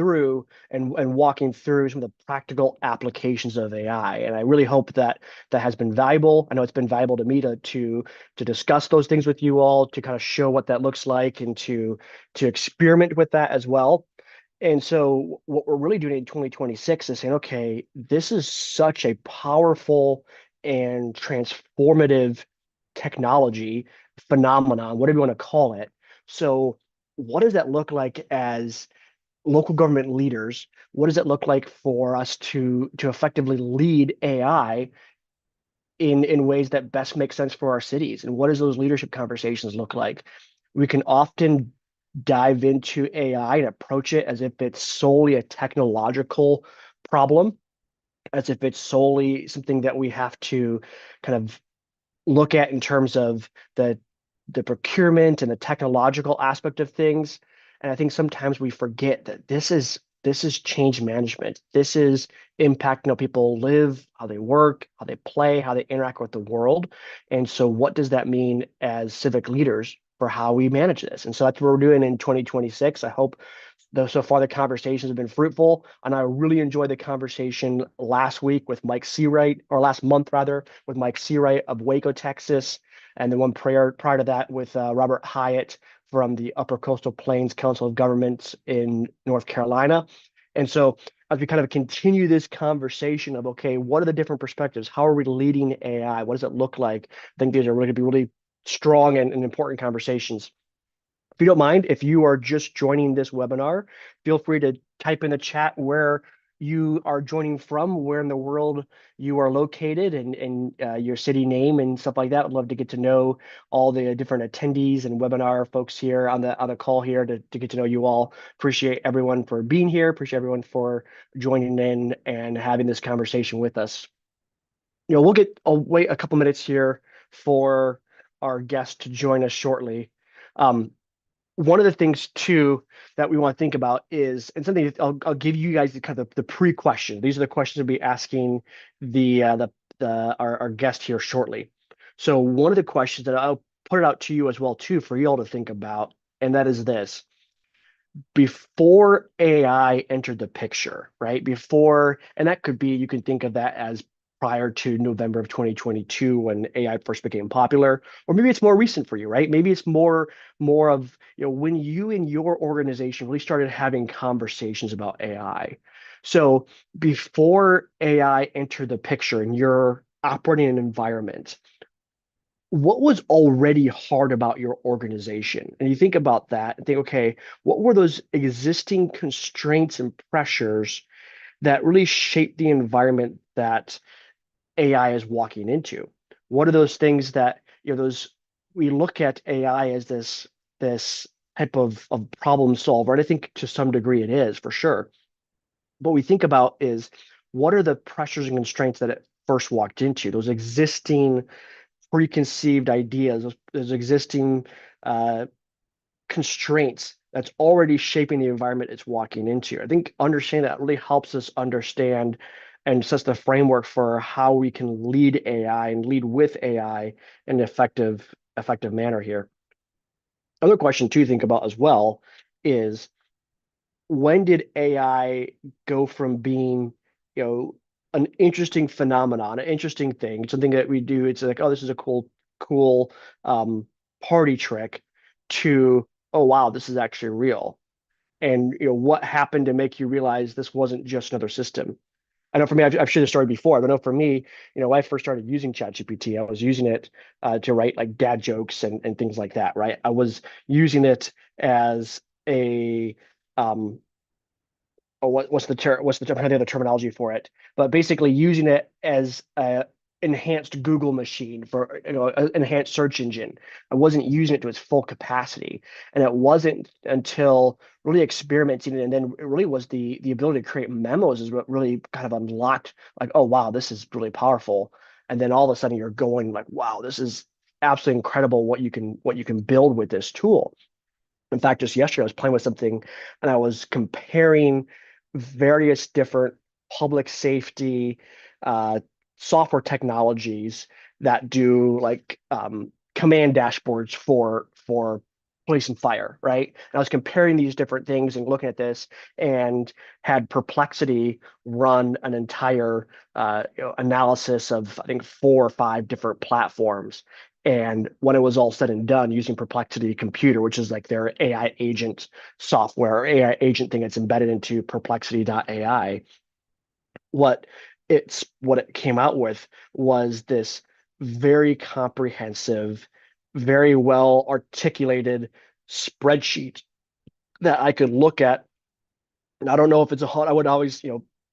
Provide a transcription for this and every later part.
through and walking through some of the practical applications of AI. And I really hope that that has been valuable. I know it's been valuable to me to discuss those things with you all, to kind of show what that looks like and to experiment with that as well. And so what we're really doing in 2026 is saying, okay, this is such a powerful and transformative technology phenomenon, whatever you want to call it. So what does that look like as local government leaders? What does it look like for us to effectively lead AI in ways that best make sense for our cities? And what does those leadership conversations look like? We can often dive into AI and approach it as if it's solely a technological problem, as if it's solely something that we have to kind of look at in terms of the procurement and the technological aspect of things. And I think sometimes we forget that this is change management. This is impacting how people live, how they work, how they play, how they interact with the world. And so what does that mean as civic leaders for how we manage this? And so that's what we're doing in 2026. I hope though so far the conversations have been fruitful, and I really enjoyed the conversation last week with Mike Seawright, or last month rather, with Mike Seawright of Waco, Texas, and the one prior to that with Robert Hyatt from the Upper Coastal Plains Council of Governments in North Carolina. And so as we kind of continue this conversation of, okay, what are the different perspectives? How are we leading AI? What does it look like? I think these are really going to be really strong and important conversations. If you don't mind, if you are just joining this webinar, feel free to type in the chat where you are joining from, where in the world you are located, and your city name and stuff like that. I'd love to get to know all the different attendees and webinar folks here on the call here to get to know you all. Appreciate everyone for being here. Appreciate everyone for joining in and having this conversation with us. I'll wait a couple minutes here for our guest to join us shortly. Um, One of the things too that we want to think about is, and something that I'll give you guys the kind of the pre-question. These are the questions we'll be asking our guest here shortly. So one of the questions that I'll put it out to you as well too for you all to think about, and that is this: before AI entered the picture, right? Before, and that could be, you can think of that as prior to November of 2022 when AI first became popular, or maybe it's more recent for you, right? Maybe it's more of, when you and your organization really started having conversations about AI. So before AI entered the picture and you're operating in an environment, what was already hard about your organization? And you think about that and think, okay, what were those existing constraints and pressures that really shaped the environment that AI is walking into? What are those things that, those we look at AI as this type of problem solver, and I think to some degree it is for sure. What we think about is what are the pressures and constraints that it first walked into, those existing preconceived ideas, those existing uh, constraints that's already shaping the environment it's walking into. I think understanding that really helps us understand and sets the framework for how we can lead AI and lead with AI in an effective manner here. Another question to think about as well is, when did AI go from being, an interesting phenomenon, an interesting thing, something that we do, it's like, oh, this is a cool um, party trick, to, oh, wow, this is actually real. And, what happened to make you realize this wasn't just another system? I know for me, I've shared the story before, but I know for me, when I first started using ChatGPT, I was using it to write like dad jokes and things like that, right? I was using it as a um, I'm trying to think of the terminology for it, but basically using it as a enhanced Google machine for, an enhanced search engine. I wasn't using it to its full capacity, and it wasn't until really experimenting, and then it really was the ability to create memos is what really kind of unlocked, like, oh wow, this is really powerful. And then all of a sudden you're going like, wow, this is absolutely incredible what you can build with this tool. In fact, just yesterday I was playing with something and I was comparing various different public safety uh, software technologies that do like command dashboards for police and fire, right? And I was comparing these different things and looking at this, and had Perplexity run an entire analysis of, I think, 4 or 5 different platforms. And when it was all said and done, using Perplexity Computer, which is like their AI agent software or AI agent thing that's embedded into Perplexity.ai, what it came out with was this very comprehensive, very well articulated spreadsheet that I could look at. And I don't know if it's I would always,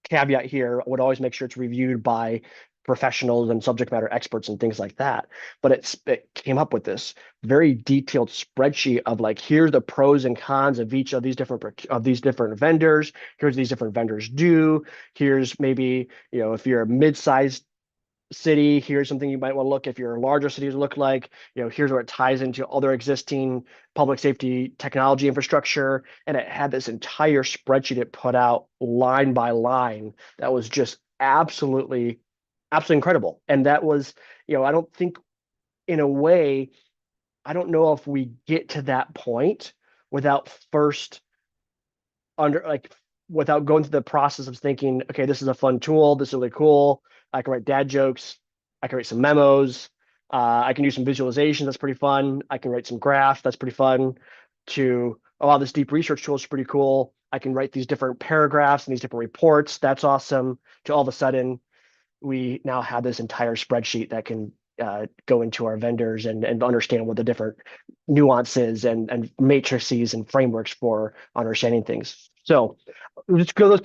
caveat here, I would always make sure it's reviewed by professionals and subject matter experts and things like that. But it came up with this very detailed spreadsheet of like, here's the pros and cons of each of these different vendors. Here's what these different vendors do. Here's maybe, if you're a mid-sized city, here's something you might want to look. If you're a larger city, to look like, here's where it ties into other existing public safety technology infrastructure. And it had this entire spreadsheet it put out line by line that was just absolutely incredible. And that was, I don't think, in a way, I don't know if we get to that point without first under like without going through the process of thinking, okay, this is a fun tool, this is really cool. I can write dad jokes, I can write some memos, I can do some visualization, that's pretty fun. I can write some graphs, that's pretty fun. To, oh wow, this deep research tool is pretty cool. I can write these different paragraphs and these different reports. That's awesome. To all of a sudden, we now have this entire spreadsheet that can go into our vendors and understand what the different nuances and matrices and frameworks for understanding things. So let's go.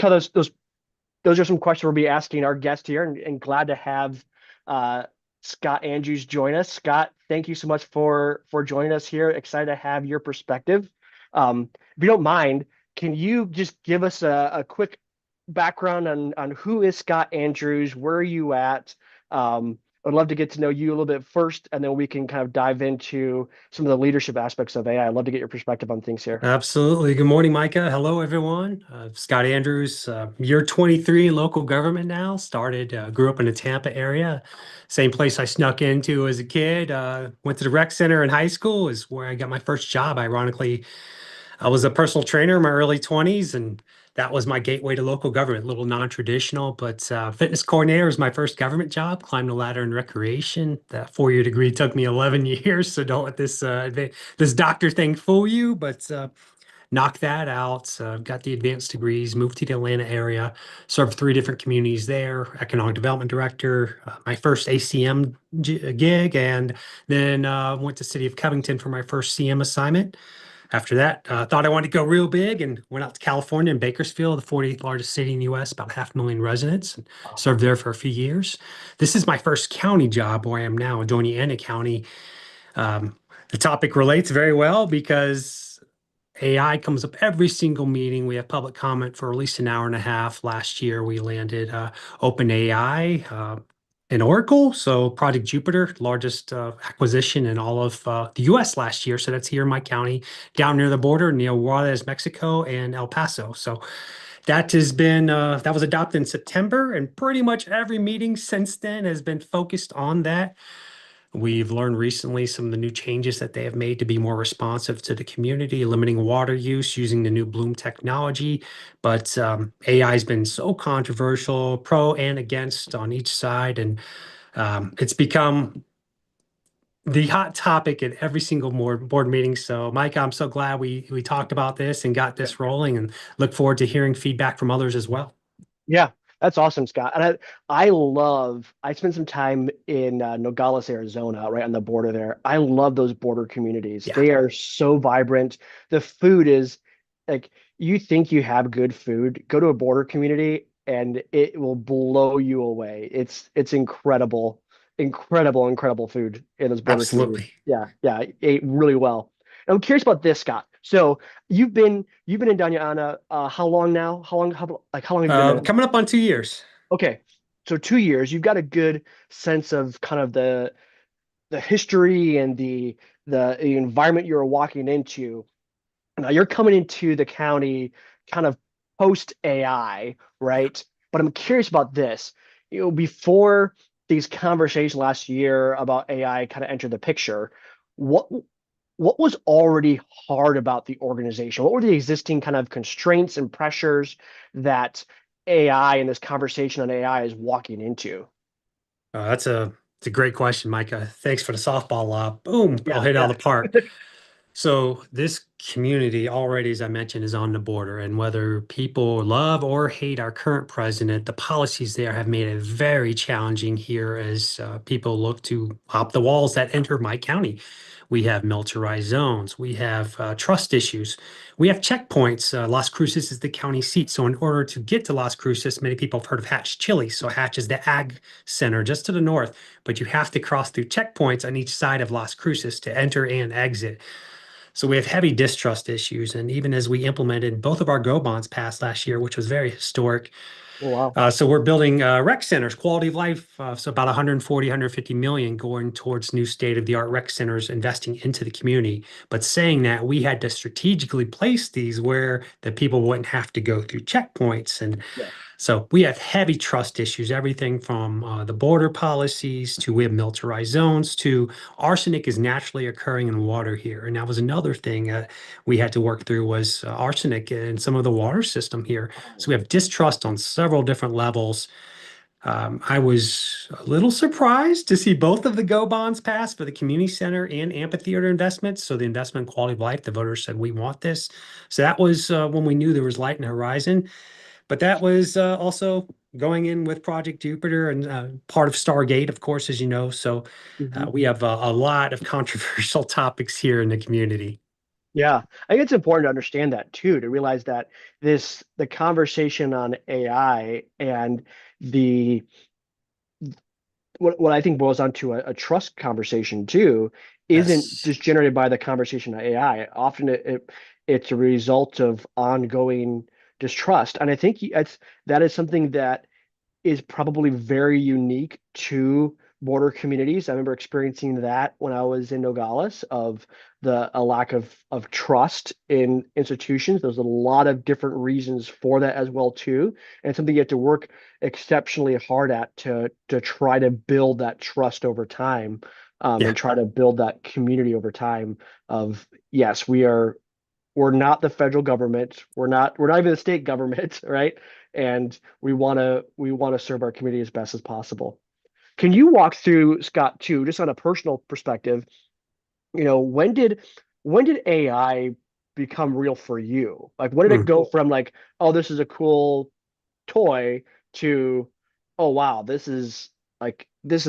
Those are some questions we'll be asking our guest here, and glad to have Scott Andrews join us. Scott, thank you so much for joining us here. Excited to have your perspective. If you don't mind, can you just give us a quick background on who is Scott Andrews? Where are you at? I'd love to get to know you a little bit first, and then we can kind of dive into some of the leadership aspects of AI. I'd love to get your perspective on things here. Absolutely. Good morning, Micah. Hello, everyone. Scott Andrews, year 23 in local government now. Grew up in the Tampa area. Same place I snuck into as a kid. Went to the rec center in high school is where I got my first job. Ironically, I was a personal trainer in my early 20s, and that was my gateway to local government. A little non-traditional, but fitness coordinator was my first government job. Climbed the ladder in recreation. That 4-year degree took me 11 years, so don't let this doctor thing fool you. But knocked that out. Got the advanced degrees. Moved to the Atlanta area. Served 3 different communities there. Economic development director. My first ACM gig, and then went to City of Covington for my first CM assignment. After that, thought I wanted to go real big and went out to California in Bakersfield, the 48th largest city in the U.S., about 500,000 residents, and served there for a few years. This is my first county job where I am now in Doña Ana County. The topic relates very well because AI comes up every single meeting. We have public comment for at least an hour and a half. Last year, we landed OpenAI in Oracle. So Project Jupiter, largest acquisition in all of the US last year. So that's here in my county, down near the border, near Juarez, Mexico, and El Paso. So that was adopted in September, and pretty much every meeting since then has been focused on that. We've learned recently some of the new changes that they have made to be more responsive to the community, limiting water use using the new Bloom technology. But AI has been so controversial, pro and against on each side, and it's become the hot topic at every single board meeting. So, Mike, I'm so glad we talked about this and got this rolling, and look forward to hearing feedback from others as well. Yeah, that's awesome, Scott. And I spent some time in Nogales, Arizona, right on the border there. I love those border communities. Yeah, They are so vibrant. The food is like, you think you have good food, go to a border community and it will blow you away. It's incredible food in those border communities. absolutely. Yeah, yeah, I ate really well. I'm curious about this, Scott. So you've been in Doña Ana how long now? How long have you been there? Coming up on 2 years. Okay. So 2 years, you've got a good sense of kind of the history and the environment you're walking into. Now you're coming into the county kind of post AI, right? But I'm curious about this. Before these conversations last year about AI kind of entered the picture, what what was already hard about the organization? What were the existing kind of constraints and pressures that AI and this conversation on AI is walking into? It's a great question, Micah. Thanks for the softball lob. Boom, I'll Yeah, hit it out yeah. of the park. So this community already, as I mentioned, is on the border. And whether people love or hate our current president, the policies there have made it very challenging here as people look to hop the walls that enter my county. We have militarized zones. We have trust issues. We have checkpoints. Las Cruces is the county seat. So in order to get to Las Cruces, many people have heard of Hatch Chili. So Hatch is the ag center just to the north, but you have to cross through checkpoints on each side of Las Cruces to enter and exit. So we have heavy distrust issues. And even as we implemented both of our Go bonds passed last year, which was very historic. Oh, wow. So we're building rec centers, quality of life. So about 140, 150 million going towards new state-of-the-art rec centers, investing into the community. But saying that we had to strategically place these where the people wouldn't have to go through checkpoints. And Yeah. so we have heavy trust issues, everything from the border policies to we have militarized zones to arsenic is naturally occurring in water here. And that was another thing we had to work through was arsenic in some of the water system here. So we have distrust on several different levels. I was a little surprised to see both of the Go bonds pass for the community center and amphitheater investments. So the investment quality of life, the voters said, we want this. So that was when we knew there was light in the horizon. But that was also going in with Project Jupiter and part of Stargate, of course, as you know. So Mhm. we have a lot of controversial topics here in the community. Yeah, I think it's important to understand that too, to realize that the conversation on AI and the what I think boils down to a trust conversation too isn't Yes. just generated by the conversation of AI. Often it's a result of ongoing distrust, and I think that is something that is probably very unique to border communities. I remember experiencing that when I was in Nogales of a lack of trust in institutions. There's a lot of different reasons for that as well too, and it's something you have to work exceptionally hard at to try to build that trust over time, Yeah. and try to build that community over time of yes, we're not the federal government. We're not even the state government, right? And we want to serve our community as best as possible. Can you walk through, Scott, too, just on a personal perspective, when did AI become real for you? Like when did it Mm. go from like, oh, this is a cool toy to, oh wow, this is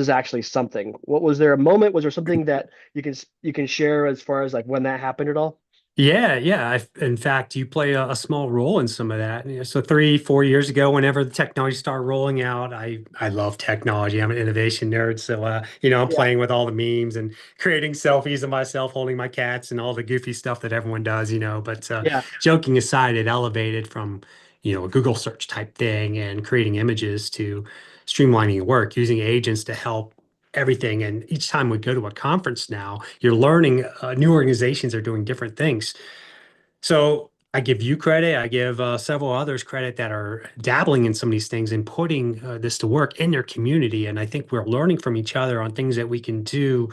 actually something. What was there a moment? Was there something that you can share as far as like when that happened at all? Yeah, yeah. In fact, you play a small role in some of that. So 3, 4 years ago, whenever the technology started rolling out, I love technology. I'm an innovation nerd, so I'm Yeah, playing with all the memes and creating selfies of myself holding my cats and all the goofy stuff that everyone does. But yeah. joking aside, it elevated from a Google search type thing and creating images to streamlining your work, using agents to help everything. And each time we go to a conference now, you're learning new organizations are doing different things. So I give you credit. I give several others credit that are dabbling in some of these things and putting this to work in their community. And I think we're learning from each other on things that we can do,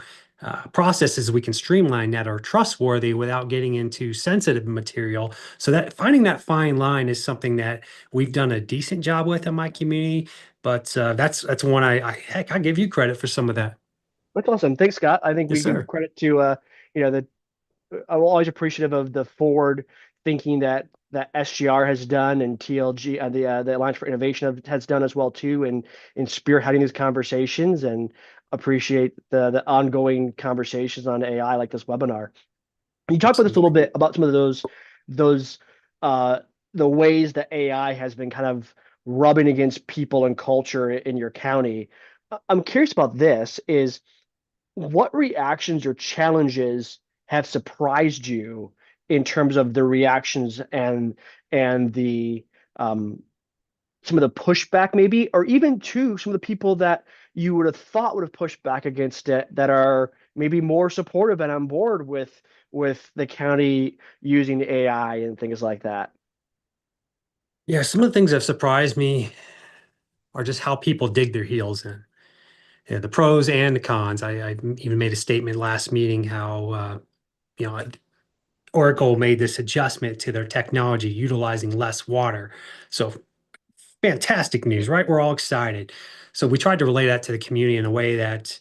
processes we can streamline that are trustworthy without getting into sensitive material. So that finding that fine line is something that we've done a decent job with in my community. But that's one heck, I give you credit for some of that. That's awesome. Thanks, Scott. I think Yes, we give sir. credit to the I'm always appreciative of the forward thinking that SGR has done and TLG, the Alliance for Innovation has done as well too, and in spearheading these conversations, and appreciate the ongoing conversations on AI like this webinar. You talked about this a little Absolutely. bit about some of those uh the ways that AI has been kind of rubbing against people and culture in your county. I'm curious about this is what reactions or challenges have surprised you in terms of the reactions and the some of the pushback maybe, or even to some of the people that you would have thought would have pushed back against it that are maybe more supportive and on board with the county using AI and things like that. Yeah, some of the things that have surprised me are just how people dig their heels in. Yeah, the pros and the cons. I even made a statement last meeting how you know, Oracle made this adjustment to their technology utilizing less water. So fantastic news, right? We're all excited. So we tried to relay that to the community in a way that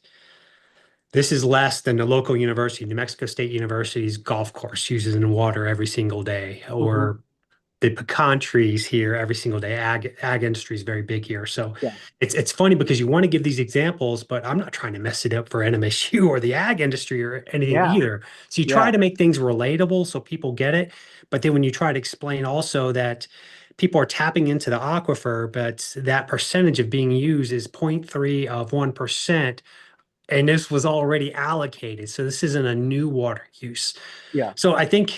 this is less than the local university, New Mexico State University's golf course uses in water every single day, Hmm. or the pecan trees here every single day. Ag industry is very big here. So Yeah. it's funny because you want to give these examples, but I'm not trying to mess it up for NMSU or the ag industry or anything Yeah. either. So you try Yeah. to make things relatable so people get it. But then when you try to explain also that people are tapping into the aquifer, but that percentage of being used is 0.3 of 1%. And this was already allocated. So this isn't a new water use. Yeah. So I think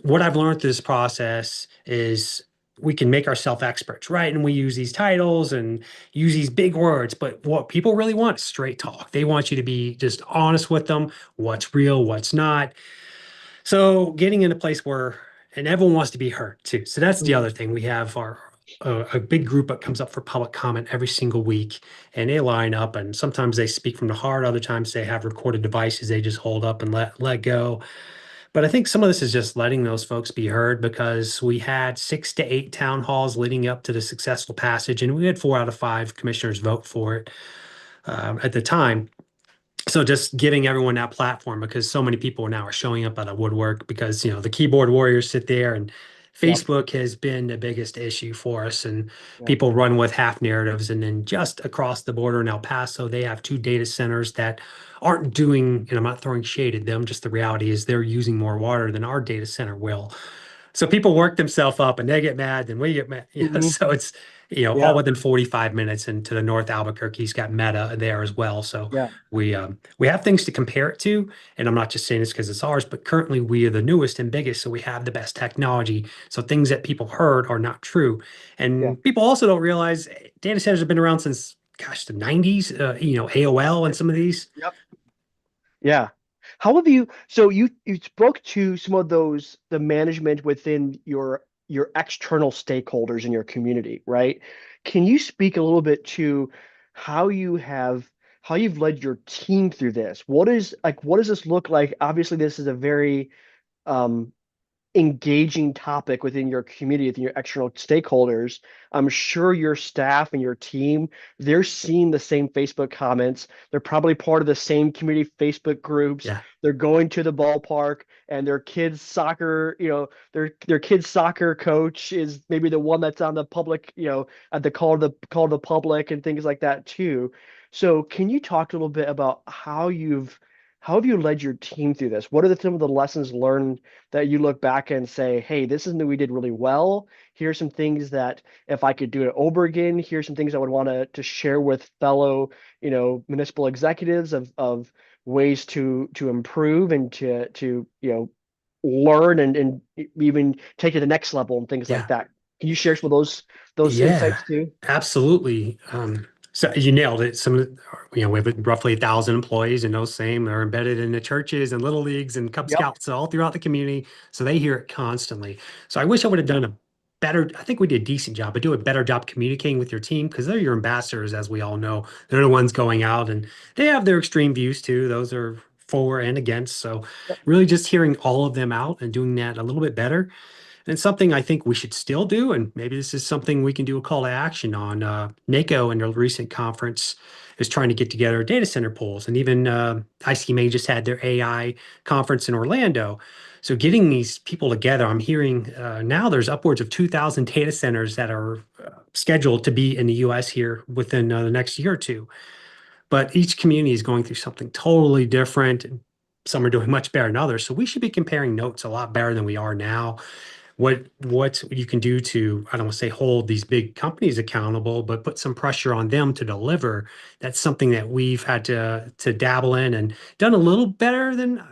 what I've learned through this process is we can make ourselves experts, right? And we use these titles and use these big words, but what people really want is straight talk. They want you to be just honest with them, what's real, what's not. So getting in a place where, and everyone wants to be heard too. So that's the Mhm. other thing. We have our a big group that comes up for public comment every single week, and they line up, and sometimes they speak from the heart. Other times they have recorded devices they just hold up and let go. But I think some of this is just letting those folks be heard because we had 6 to 8 town halls leading up to the successful passage, and we had 4 out of 5 commissioners vote for it at the time. So just giving everyone that platform because so many people now are showing up at a woodwork because the keyboard warriors sit there and Yep. Facebook has been the biggest issue for us and Yep. people run with half narratives and then just across the border in El Paso they have 2 data centers that aren't doing, and I'm not throwing shade at them, just the reality is they're using more water than our data center will. So people work themselves up and they get mad, then we get mad. Hmm. So it's, all Yeah. within 45 minutes. And to the North Albuquerque's got Meta there as well. So Yeah. we have things to compare it to. And I'm not just saying this because it's ours, but currently we are the newest and biggest. So we have the best technology. So things that people heard are not true. Yeah. And people also don't realize data centers have been around since, gosh, the 90s, AOL and some of these. Yep. Yeah. How have you, so you spoke to some of those, the management within your external stakeholders in your community, right? Can you speak a little bit to how you have how you've led your team through this? What does this look like? Obviously, this is a very um engaging topic within your community, within your external stakeholders. I'm sure your staff and your team, they're seeing the same Facebook comments. They're probably part of the same community Facebook groups. Yeah. They're going to the ballpark and their kids soccer, their kids soccer coach is maybe the one that's on the public, at the call of the public and things like that too. So can you talk a little bit about how have you led your team through this? What are some of the lessons learned that you look back and say, hey, this is something we did really well. Here's some things that if I could do it over again, here's some things I would want to share with fellow, municipal executives of ways to improve and to learn and even take it to the next level and things like Yeah. that. Can you share some of those Yeah, insights too? absolutely. So you nailed it. We have roughly 1,000 employees and those same, they're embedded in the churches and little leagues and Cub Yep. Scouts all throughout the community. So they hear it constantly. So I wish I would have done a better, I think we did a decent job, but do a better job communicating with your team because they're your ambassadors, as we all know. They're the ones going out and they have their extreme views too. Those are for and against. So Yep. really just hearing all of them out and doing that a little bit better and it's something I think we should still do, and maybe this is something we can do a call to action on. NACO in a recent conference is trying to get together data center pools, and even ICMA just had their AI conference in Orlando. So getting these people together, I'm hearing now there's upwards of 2,000 data centers that are scheduled to be in the U.S. here within the next year or two. But each community is going through something totally different. Some are doing much better than others. So we should be comparing notes a lot better than we are now what you can do to, I don't want to say hold these big companies accountable, but put some pressure on them to deliver. That's something that we've had to dabble in and done a little better than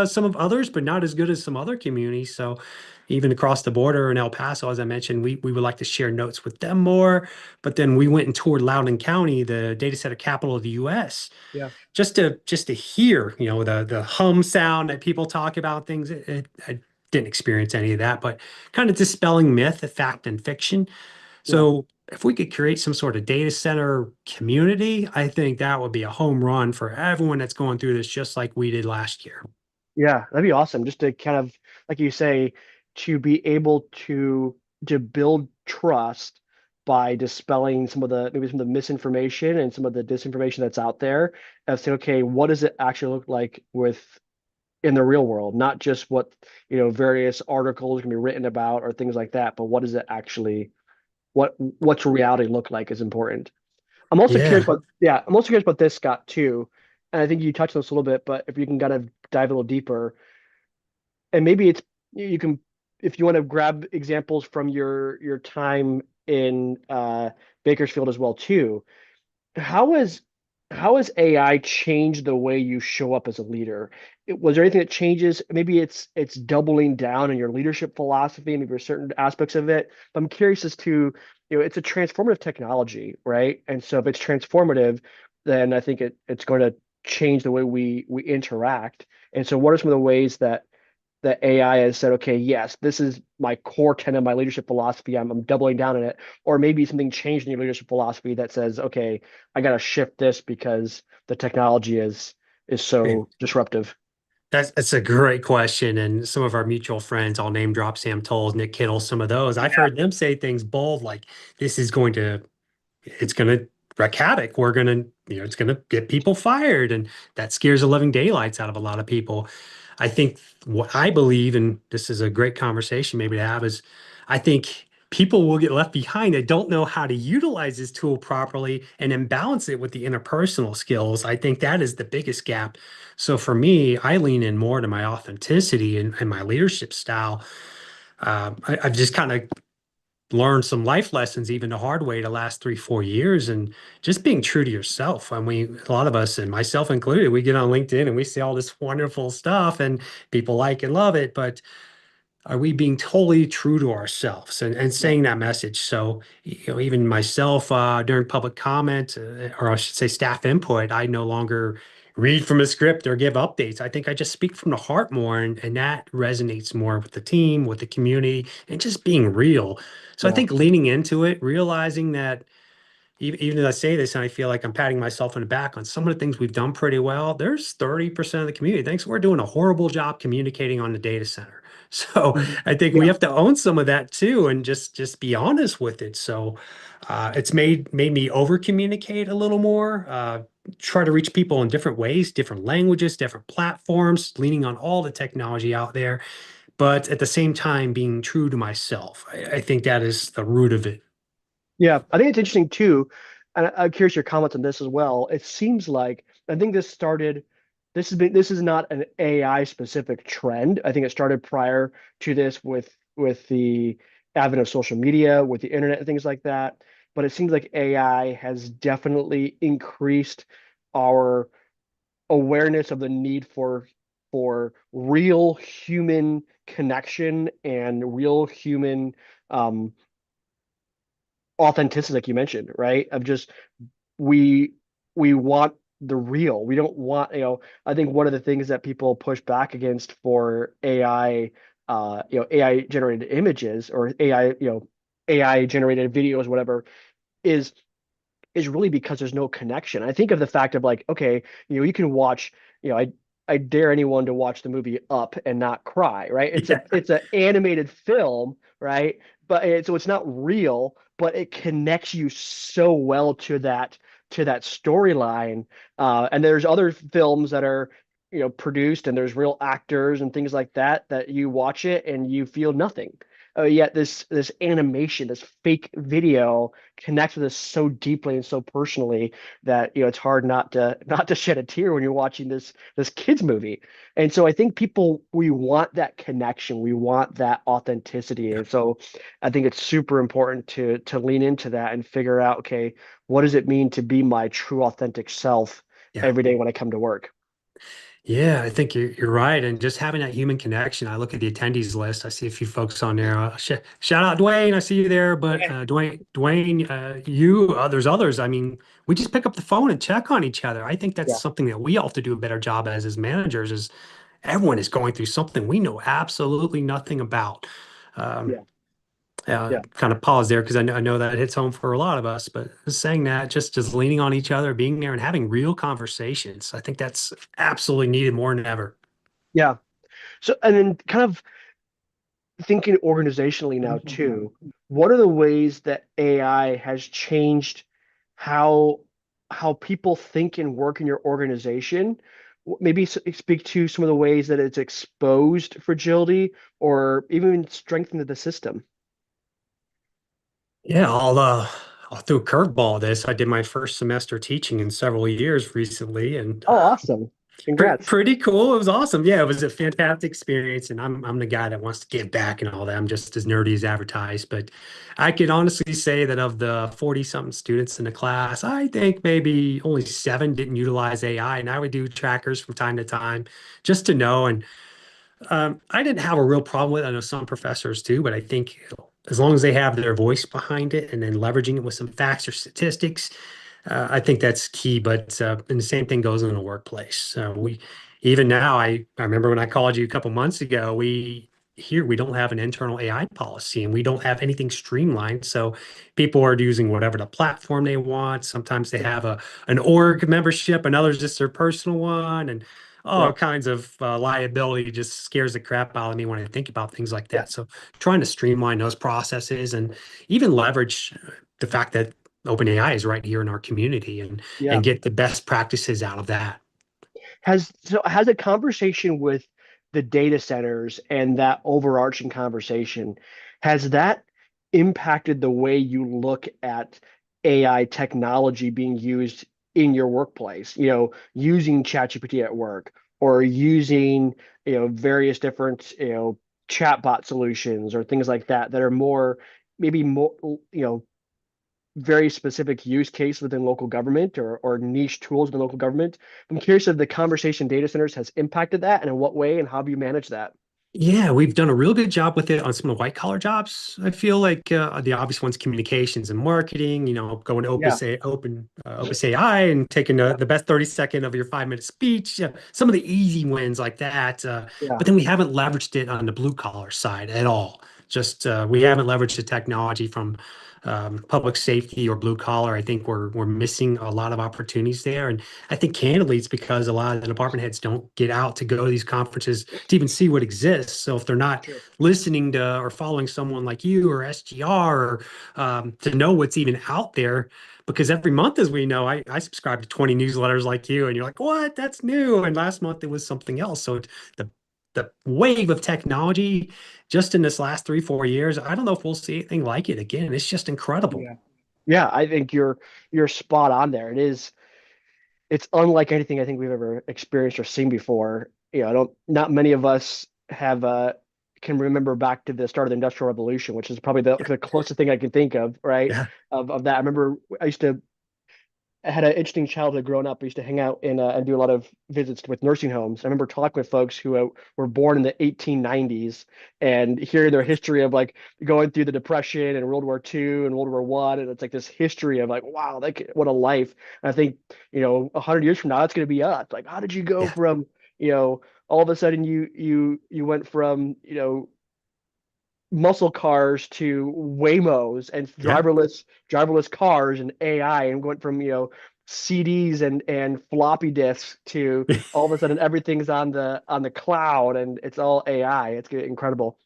some of others, but not as good as some other communities. So even across the border in El Paso, as I mentioned, we would like to share notes with them more. But then we went and toured Loudoun County, the data center capital of the US, Yeah. just to hear, the hum sound that people talk about things. I didn't experience any of that, but kind of dispelling myth, fact, and fiction. Yeah. So if we could create some sort of data center community, I think that would be a home run for everyone that's going through this, just like we did last year. Yeah, that'd be awesome. Just to kind of, like you say, to be able to build trust by dispelling some of the maybe some of the misinformation and some of the disinformation that's out there, and say, okay, what does it actually look like with in the real world? Not just what, various articles can be written about or things like that, but what does it actually what's reality look like is important. Yeah. I'm also curious about this, Scott, too. And I think you touched on this a little bit, but if you can kind of dive a little deeper, and maybe it's you can if you want to grab examples from your time in Bakersfield as well too. How has how has AI changed the way you show up as a leader? Was there anything that changes? Maybe it's doubling down on your leadership philosophy, maybe there's certain aspects of it. But I'm curious as to, it's a transformative technology, right? And so if it's transformative, then I think it's going to change the way we interact. And so what are some of the ways that AI has said, okay, yes, this is my core tenet of my leadership philosophy. I'm doubling down on it. Or maybe something changed in your leadership philosophy that says, okay, I got to shift this because the technology is Man, so disruptive. that's a great question. And some of our mutual friends, I'll name drop Sam Tolles, Nick Kittle, some of those. I've Yeah. heard them say things bold like this is going to it's going to wreak havoc. We're going to, it's going to get people fired. And that scares the living daylights out of a lot of people. I think what I believe, and this is a great conversation maybe to have, is I think people will get left behind that don't know how to utilize this tool properly and then balance it with the interpersonal skills. I think that is the biggest gap. So for me, I lean in more to my authenticity and my leadership style. I've just kind of learned some life lessons even the hard way the last 3, 4 years and just being true to yourself. And a lot of us and myself included, we get on LinkedIn and we see all this wonderful stuff and people like and love it, but are we being totally true to ourselves and Yeah. saying that message? So, even myself, during public comment, or I should say staff input, I no longer read from a script or give updates. I think I just speak from the heart more, and that resonates more with the team, with the community, and just being real. So I Yeah. think leaning into it, realizing that even as I say this, and I feel like I'm patting myself on the back on some of the things we've done pretty well, there's 30% of the community thinks we're doing a horrible job communicating on the data center. So Mhm. I think we Yeah. have to own some of that too, and just be honest with it. So it's made me over communicate a little more, try to reach people in different ways, different languages, different platforms, leaning on all the technology out there, but at the same time being true to myself. I think that is the root of it. Yeah. I think it's interesting too. And I'm curious your comments on this as well. It seems like I think this is not an AI specific trend. I think it started prior to this with the advent of social media, with the internet and things like that. But it seems like AI has definitely increased our awareness of the need for real human connection and real human um, authenticity, like you mentioned, right? Of just we we want the real. We don't want, I think one of the things that people push back against for AI, AI generated images or AI, AI generated videos, whatever, is is really because there's no connection. I think of the fact of like, okay, you can watch, I dare anyone to watch the movie Up and not cry, right? Yeah. It's an animated film, right? So it's not real, but it connects you so well to that storyline. And there's other films that are, produced and there's real actors and things like that that you watch it and you feel nothing. Yet this animation, this fake video connects with us so deeply and so personally that it's hard not to shed a tear when you're watching this kids movie. And so I think people we want that connection, we want that authenticity, and so I think it's super important to lean into that and figure out, okay, what does it mean to be my true authentic self Yeah. every day when I come to work? Yeah, I think you're right. And just having that human connection. I look at the attendees list. I see a few folks on there. Shout out Dwayne. I see you there. But Dwayne, there's others. I mean, we just pick up the phone and check on each other. I think that's Yeah, something that we all have to do a better job as managers. Is everyone is going through something we know absolutely nothing about. Um, yeah, yeah. Kind of pause there because I know that hits home for a lot of us. But saying that, just leaning on each other, being there, and having real conversations. I think that's absolutely needed more than ever. Yeah. So, and then kind of thinking organizationally now too, what are the ways that AI has changed how people think and work in your organization? Maybe speak to some of the ways that it's exposed fragility or even strengthened the system. Yeah, I'll throw a curveball at this. I did my first semester teaching in several years recently, and Oh, awesome. Congrats. pretty cool. It was awesome. Yeah, it was a fantastic experience, and I'm the guy that wants to give back and all that. I'm just as nerdy as advertised, but I could honestly say that of the 40 something students in the class, I think maybe only seven didn't utilize AI, and I would do trackers from time to time just to know. And I didn't have a real problem with it. I know some professors do, but I think as long as they have their voice behind it and then leveraging it with some facts or statistics, I think that's key. But and the same thing goes in the workplace. We even now, I remember when I called you a couple months ago, we don't have an internal AI policy and we don't have anything streamlined. So people are using whatever the platform they want. Sometimes they Yeah. have an org membership, and others just their personal one, and all Yeah. kinds of liability just scares the crap out of me when I think about things like Yeah. that. So trying to streamline those processes and even leverage the fact that OpenAI is right here in our community Yeah. and get the best practices out of that. Has a conversation with the data centers and that overarching conversation, has that impacted the way you look at AI technology being used in your workplace? You know, using ChatGPT at work or using, various different, chatbot solutions or things like that that are more maybe more, very specific use case within local government or niche tools within local government. I'm curious if the conversation data centers has impacted that and in what way and how do you manage that? Yeah, we've done a real good job with it on some of the white collar jobs. I feel like the obvious ones, communications and marketing, going to Yeah, Opus AI and taking the best 30-second of your 5 minute speech, some of the easy wins like that. yeah, But then we haven't leveraged it on the blue collar side at all. Just we haven't leveraged the technology from public safety or blue collar. I think we're missing a lot of opportunities there. And I think candidly, it's because a lot of the department heads don't get out to go to these conferences to even see what exists. So if they're not sure. listening to or following someone like you or SGR or to know what's even out there, because every month, as we know, I subscribe to 20 newsletters like you, and you're like, what? That's new. And last month it was something else. So the the wave of technology just in this last 3, 4 years, I don't know if we'll see anything like it again. It's just incredible. Yeah. Yeah, I think you're spot on there. It's unlike anything I think we've ever experienced or seen before. I don't not many of us have can remember back to the start of the Industrial Revolution, which is probably the closest thing I can think of, right? Yeah. Of that. I remember I had an interesting childhood growing up. I used to hang out and do a lot of visits with nursing homes. I remember talking with folks who were born in the 1890s and hearing their history of like going through the Depression and World War II and World War One, and it's like this history of like, wow, what a life. And I think 100 years from now, it's going to be us. Like, how did you go Yeah. from all of a sudden you went from muscle cars to Waymos and Yeah. driverless cars and AI and went from CDs and floppy disks to all of a sudden everything's on the cloud and it's all AI. It's incredible.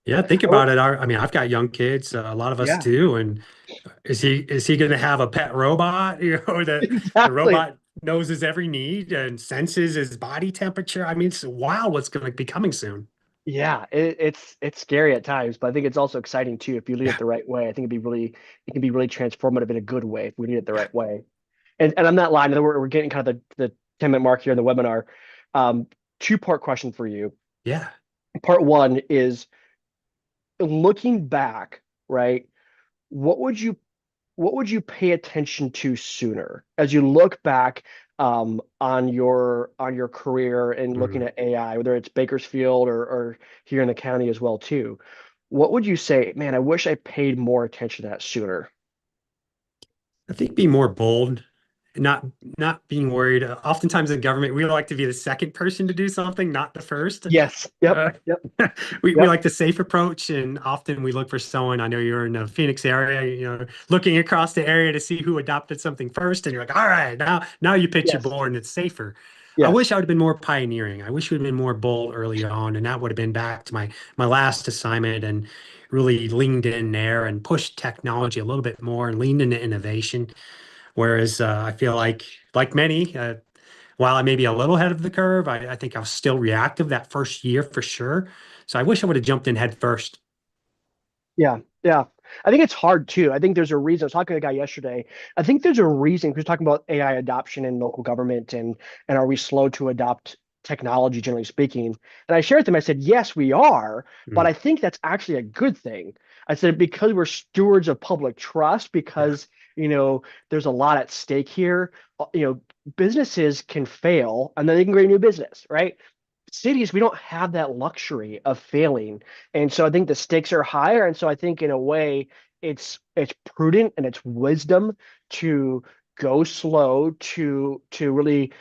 Yeah, think Oh, about it. I mean, I've got young kids, a lot of us yeah, do. And is he going to have a pet robot? That the exactly. robot knows his every need and senses his body temperature. I mean, it's wow, what's going to be coming soon. Yeah, it's scary at times, but I think it's also exciting too if you lead it Yeah, the right way. I think it can be really transformative in a good way if we lead it the right way. And I'm not lying. We're getting kind of the 10-minute mark here in the webinar. Um, Two-part question for you. yeah. Part one is looking back, right? What would you what would you pay attention to sooner as you look back on your career and looking Mm. at AI, whether it's Bakersfield or here in the county as well too? What would you say, man, I wish I paid more attention to that sooner? I think be more bold, not not being worried. Oftentimes in government, we like to be the second person to do something, not the first. Yes. Yep. Uh, Yep. we Yep. like the safe approach, and often we look for someone. I know you're in the Phoenix area, looking across the area to see who adopted something first, and you're like, all right, now you pitch your Yes. board, and it's safer. I Yes. wish I would have been more pioneering. I wish we would have been more bold early on, and that would have been back to my last assignment and really leaned in there and pushed technology a little bit more and leaned into innovation. Whereas I feel like many, while I may be a little ahead of the curve, I think I was still reactive that first year for sure. So I wish I would have jumped in head first. Yeah, yeah. I think it's hard too. I think there's a reason. I was talking to a guy yesterday. I think there's a reason because talking about AI adoption in local government and are we slow to adopt technology, generally speaking. And I shared with them, I said, yes, we are, but Mm, I think that's actually a good thing. I said, because we're stewards of public trust, yeah, because, there's a lot at stake here. Businesses can fail and then they can create a new business, right? Cities, we don't have that luxury of failing. And so I think the stakes are higher. And so I think in a way it's prudent and it's wisdom to go slow to really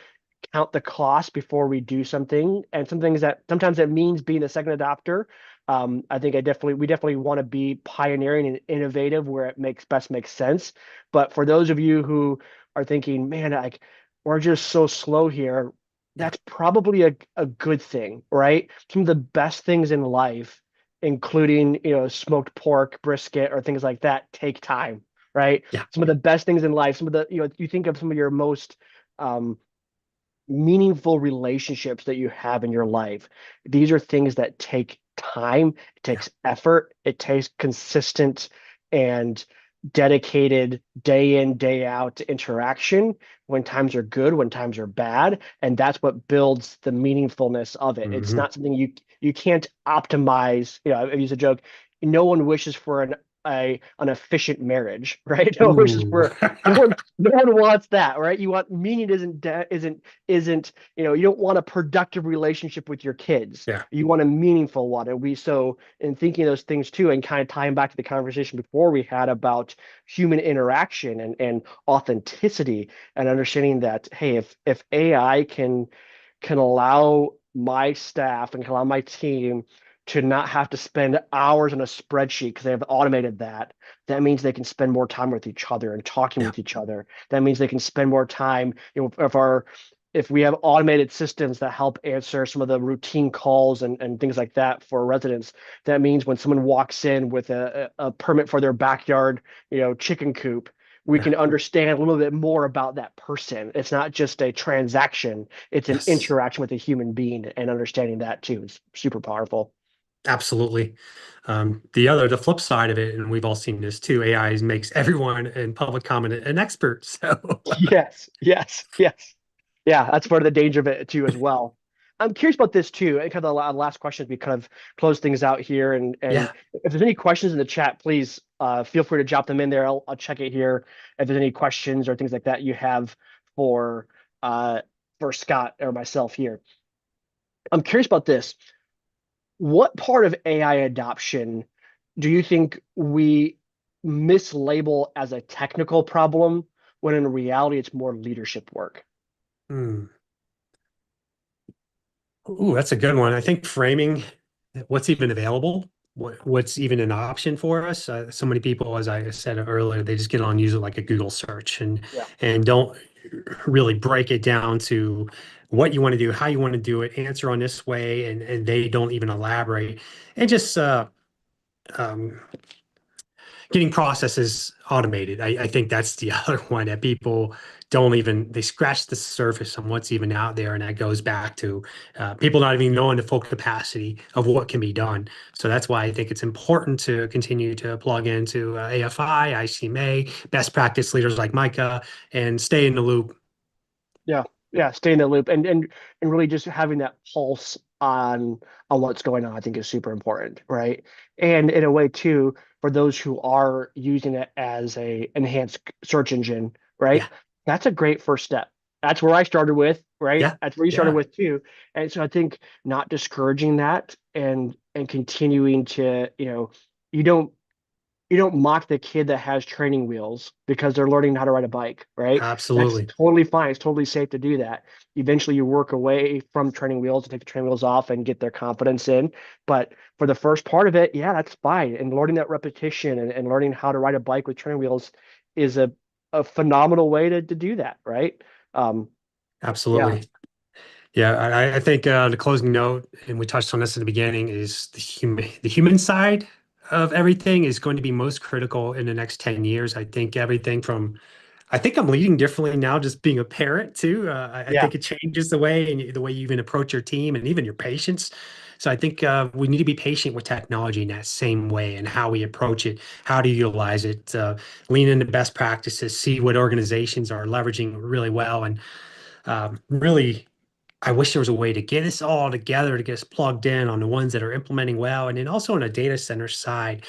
count the cost before we do something. And some things that sometimes it means being a second adopter. I think we definitely want to be pioneering and innovative where it makes sense. But for those of you who are thinking, man, like we're just so slow here, yeah, that's probably a good thing, right? Some of the best things in life, including, smoked pork, brisket, or things like that, take time, right? yeah. Some of the best things in life, some of the, you think of some of your most um, meaningful relationships that you have in your life. These are things that take time, it Yeah. takes effort, it takes consistent and dedicated day in, day out interaction when times are good, when times are bad. And that's what builds the meaningfulness of it. It's Hmm. not something you can't optimize. I use a joke. No one wishes for an efficient marriage, right? No one wishes Ooh. for no one wants that, right? You want meaning isn't you don't want a productive relationship with your kids. Yeah. You want a meaningful one. And we so in thinking of those things too, and kind of tying back to the conversation before we had about human interaction and authenticity and understanding that, hey, if AI can allow my staff and can allow my team to not have to spend hours on a spreadsheet because they have automated that. That means they can spend more time with each other and talking Yeah. with each other. That means they can spend more time, if we have automated systems that help answer some of the routine calls and things like that for residents, that means when someone walks in with a permit for their backyard, chicken coop, we Yeah. can understand a little bit more about that person. It's not just a transaction, it's an Yes. interaction with a human being, and understanding that too is super powerful. Absolutely. The flip side of it, and we've all seen this too, AI makes everyone in public comment an expert. So Yes, yes, yes. Yeah, that's part of the danger of it too as well. I'm curious about this too. And kind of the last question as we kind of close things out here. And yeah. if there's any questions in the chat, please feel free to drop them in there. I'll check it here. If there's any questions or things like that you have for uh, for Scott or myself here. I'm curious about this. What part of AI adoption do you think we mislabel as a technical problem when in reality it's more leadership work? Hmm. Ooh, that's a good one. I think framing what's even available, what's even an option for us. So many people, as I said earlier, they just get on use it like a Google search Yeah. and don't really break it down to what you want to do, how you want to do it, answer on this way, and they don't even elaborate. And just um, getting processes automated. I think that's the other one that people don't even they scratch the surface on what's even out there, and that goes back to people not even knowing the full capacity of what can be done. So that's why I think it's important to continue to plug into AFI, ICMA, best practice leaders like Micah, and stay in the loop. Yeah, yeah, stay in the loop and really just having that pulse on what's going on, I think is super important, right? And in a way too, for those who are using it as a enhanced search engine, right? Yeah, That's a great first step. That's where I started with, right? yeah, That's where you started yeah, with too. And so I think not discouraging that and continuing to, you don't you don't mock the kid that has training wheels because they're learning how to ride a bike, right? That's absolutely. totally fine. It's totally safe to do that. Eventually, you work away from training wheels and take the training wheels off and get their confidence in. But for the first part of it, yeah, that's fine. And learning that repetition and learning how to ride a bike with training wheels is a phenomenal way to do that, right? Um, yeah, Absolutely. Yeah, I think the closing note, and we touched on this in the beginning, is the human side of everything is going to be most critical in the next 10 years. I think I'm leading differently now, just being a parent too. I Yeah. think it changes the way you even approach your team and even your patients. So I think we need to be patient with technology in that same way and how we approach it, how to utilize it, lean into best practices, see what organizations are leveraging really well, and really I wish there was a way to get us all together to get us plugged in on the ones that are implementing well. And then also on a data center side,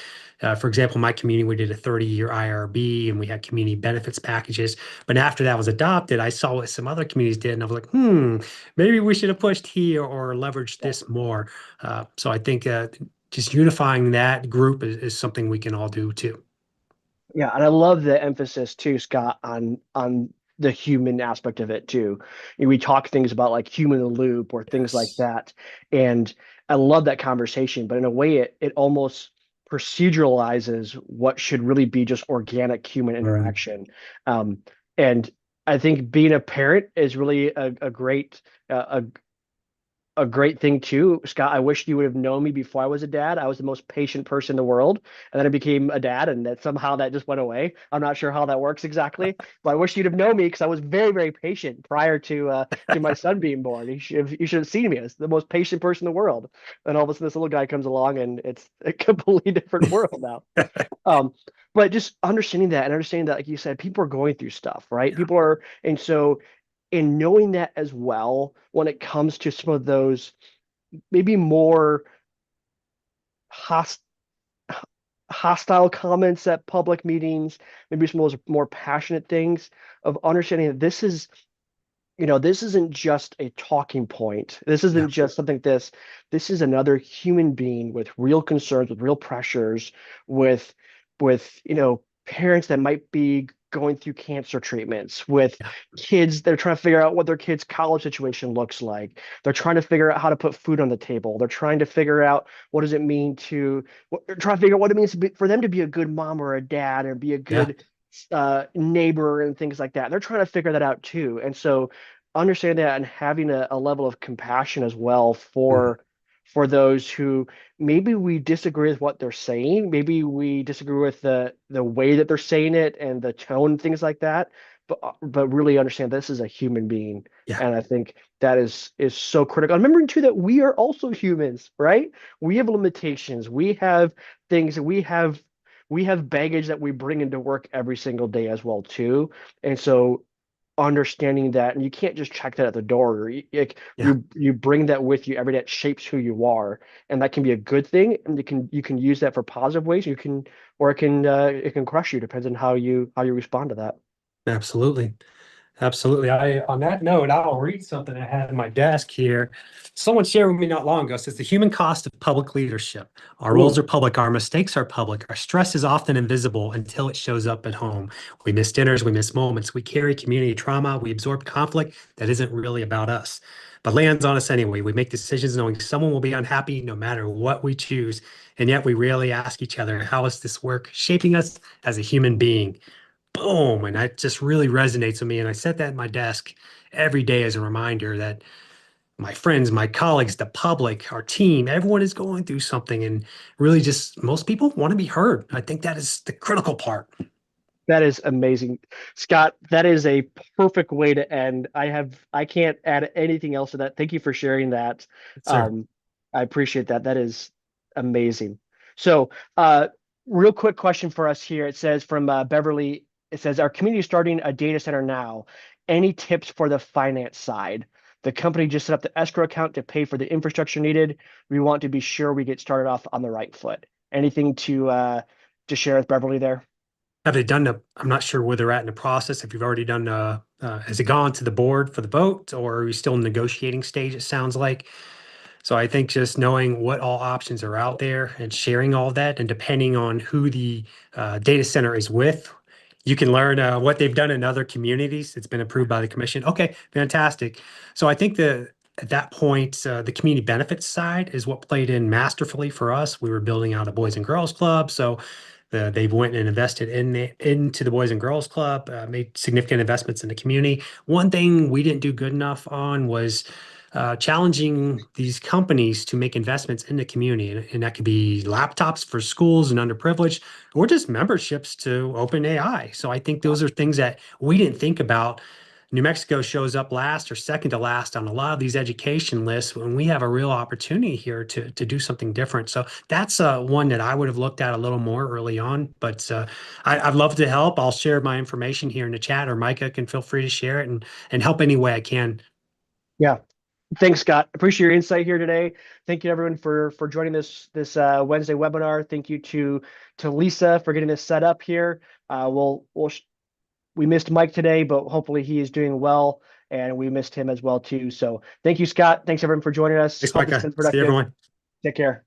for example, my community, we did a 30-year IRB and we had community benefits packages. But after that was adopted, I saw what some other communities did and I was like, maybe we should have pushed here or leveraged this more. So I think just unifying that group is something we can all do too. Yeah, and I love the emphasis too, Scott, on the human aspect of it too. We talk things about like human in the loop or things like Yes. that, and I love that conversation. But in a way, it almost proceduralizes what should really be just organic human Right. interaction. Um, and I think being a parent is really a great a great thing too, Scott. I wish you would have known me before I was a dad. I was the most patient person in the world, and then I became a dad, and that somehow that just went away. I'm not sure how that works exactly, but I wish you'd have known me because I was very, very patient prior to my son being born. You should have seen me as the most patient person in the world, and all of a sudden this little guy comes along, and it's a completely different world now. Um, but just understanding that and understanding that, like you said, people are going through stuff, right? Yeah. People are, and so in knowing that as well, when it comes to some of those maybe more host hostile comments at public meetings, maybe some of those more passionate things of understanding that this isn't just a talking point. This Yeah. isn't just something this is another human being with real concerns, with real pressures, with parents that might be going through cancer treatments, with Yeah. kids that are trying to figure out what their kids' college situation looks like. They're trying to figure out how to put food on the table. They're trying to figure out what does it mean try to figure out what it means for them to be a good mom or a dad or be a Yeah. good neighbor and things like that. They're trying to figure that out too. And so understanding that and having a level of compassion as well Mhm. for those who maybe we disagree with what they're saying, maybe we disagree with the way that they're saying it and the tone, things like that, but really understand this is a human being. Yeah. And I think that is so critical. Remembering too that we are also humans, right? We have limitations. We have things that we have baggage that we bring into work every single day as well too. And so understanding that, and you can't just check that at the door. Yeah. You bring that with you every day. It shapes who you are, and that can be a good thing. And you can use that for positive ways. You can, or it can crush you. Depends on how you respond to that. Absolutely. Absolutely. On that note, I'll read something I had on my desk here. Someone shared with me not long ago. It says the human cost of public leadership. Our roles Ooh, are public, our mistakes are public, our stress is often invisible until it shows up at home. We miss dinners, we miss moments, we carry community trauma, we absorb conflict that isn't really about us, but lands on us anyway. We make decisions knowing someone will be unhappy no matter what we choose. And yet we rarely ask each other, how is this work shaping us as a human being? Boom. And that just really resonates with me. And I set that in my desk every day as a reminder that my friends, my colleagues, the public, our team, everyone is going through something. And really, just most people want to be heard. I think that is the critical part. that is amazing, Scott. That is a perfect way to end. I can't add anything else to that. Thank you for sharing that. Sir. Um, I appreciate that. That is amazing. So, real quick question for us here. It says from Beverly. It says our community is starting a data center now. Any tips for the finance side? The company just set up the escrow account to pay for the infrastructure needed. We want to be sure we get started off on the right foot. Anything to share with Beverly there? Have they done I'm not sure where they're at in the process. If you've already done, has it gone to the board for the vote or are you still in the negotiating stage? It sounds like. So I think just knowing what all options are out there and sharing all that, and depending on who the data center is with, you can learn what they've done in other communities. It's been approved by the commission. Okay, fantastic. So I think at that point, the community benefits side is what played in masterfully for us. We were building out a Boys and Girls Club, so they went and invested into the Boys and Girls Club, made significant investments in the community. One thing we didn't do good enough on was challenging these companies to make investments in the community. And that could be laptops for schools and underprivileged, or just memberships to OpenAI. So I think Yeah. those are things that we didn't think about. New Mexico shows up last or second to last on a lot of these education lists when we have a real opportunity here to do something different. So that's one that I would have looked at a little more early on. But I'd love to help. I'll share my information here in the chat, or Micah can feel free to share it and help any way I can. Yeah. Thanks, Scott. Appreciate your insight here today. Thank you everyone for joining this Wednesday webinar. Thank you to Lisa for getting this set up here. We missed Mike today, but hopefully he is doing well, and we missed him as well too. So thank you, Scott. Thanks everyone for joining us. Thanks, Hope this has Micah. been See productive. everyone. Take care.